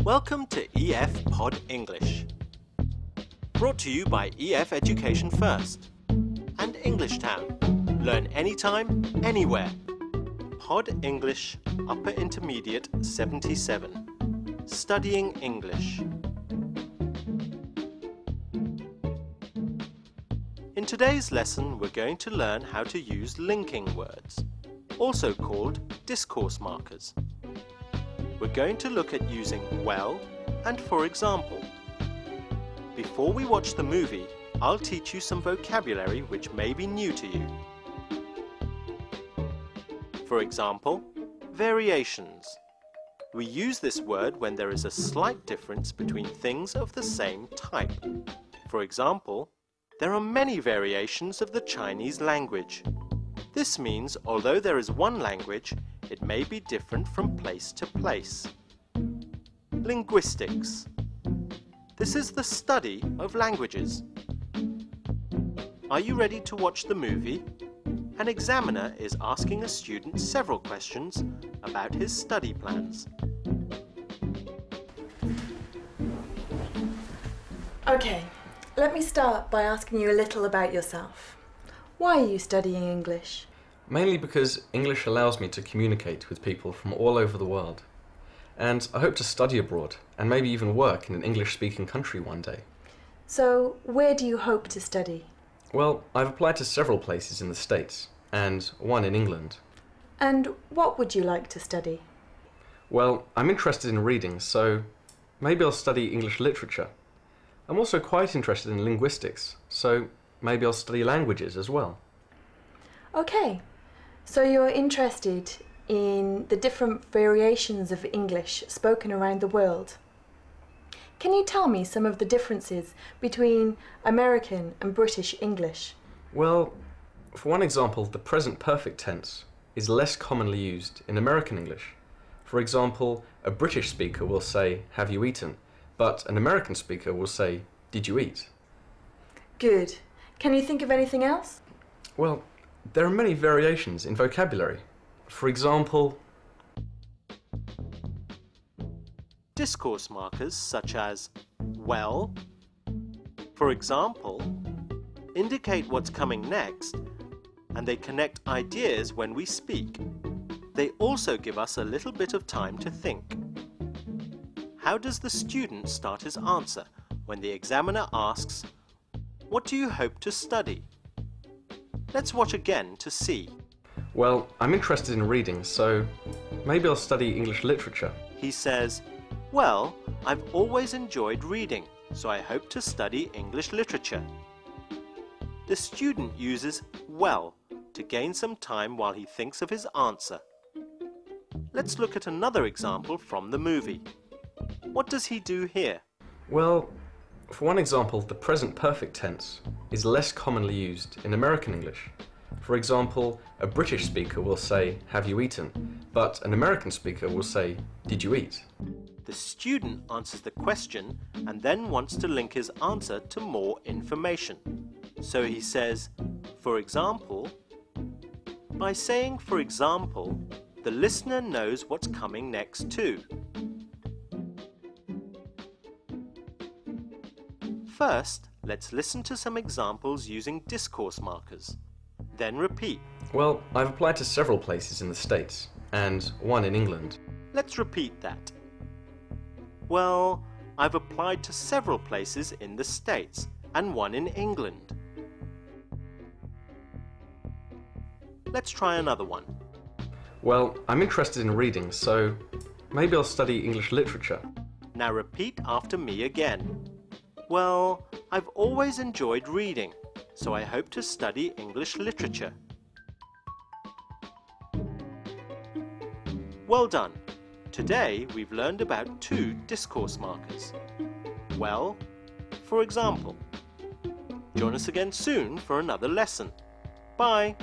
Welcome to EF Pod English. Brought to you by EF Education First and English Town. Learn anytime, anywhere. Pod English Upper Intermediate 77. Studying English. In today's lesson, we're going to learn how to use linking words, also called discourse markers. We're going to look at using well and for example. Before we watch the movie, I'll teach you some vocabulary which may be new to you. For example, variations. We use this word when there is a slight difference between things of the same type. For example, there are many variations of the Chinese language. This means although there is one language, it may be different from place to place. Linguistics. This is the study of languages. Are you ready to watch the movie? An examiner is asking a student several questions about his study plans. Okay, let me start by asking you a little about yourself. Why are you studying English? Mainly because English allows me to communicate with people from all over the world. And I hope to study abroad and maybe even work in an English-speaking country one day. So, where do you hope to study? Well, I've applied to several places in the States and one in England. And what would you like to study? Well, I'm interested in reading, so maybe I'll study English literature. I'm also quite interested in linguistics, so maybe I'll study languages as well. Okay, so you're interested in the different variations of English spoken around the world. Can you tell me some of the differences between American and British English? Well, for one example, the present perfect tense is less commonly used in American English. For example, a British speaker will say, "Have you eaten?" But an American speaker will say, "Did you eat?" Good. Can you think of anything else? Well, there are many variations in vocabulary. For example, Discourse markers such as well, for example, indicate what's coming next, and they connect ideas when we speak. They also give us a little bit of time to think. How does the student start his answer when the examiner asks, "What do you hope to study?" Let's watch again to see. well, I'm interested in reading, so maybe I'll study English literature. He says, "Well, I've always enjoyed reading, so I hope to study English literature." The student uses well to gain some time while he thinks of his answer. Let's look at another example from the movie. What does he do here? Well, for one example, the present perfect tense is less commonly used in American English. For example, a British speaker will say, "Have you eaten?" But an American speaker will say, "Did you eat?" The student answers the question and then wants to link his answer to more information. So he says, "For example." By saying "for example," the listener knows what's coming next too. First, let's listen to some examples using discourse markers. Then repeat. Well, I've applied to several places in the States and one in England. Let's repeat that. Well, I've applied to several places in the States and one in England. Let's try another one. Well, I'm interested in reading, so maybe I'll study English literature. Now repeat after me again. Well, I've always enjoyed reading, so I hope to study English literature. Well done. Today we've learned about two discourse markers. Well, for example. Join us again soon for another lesson. Bye.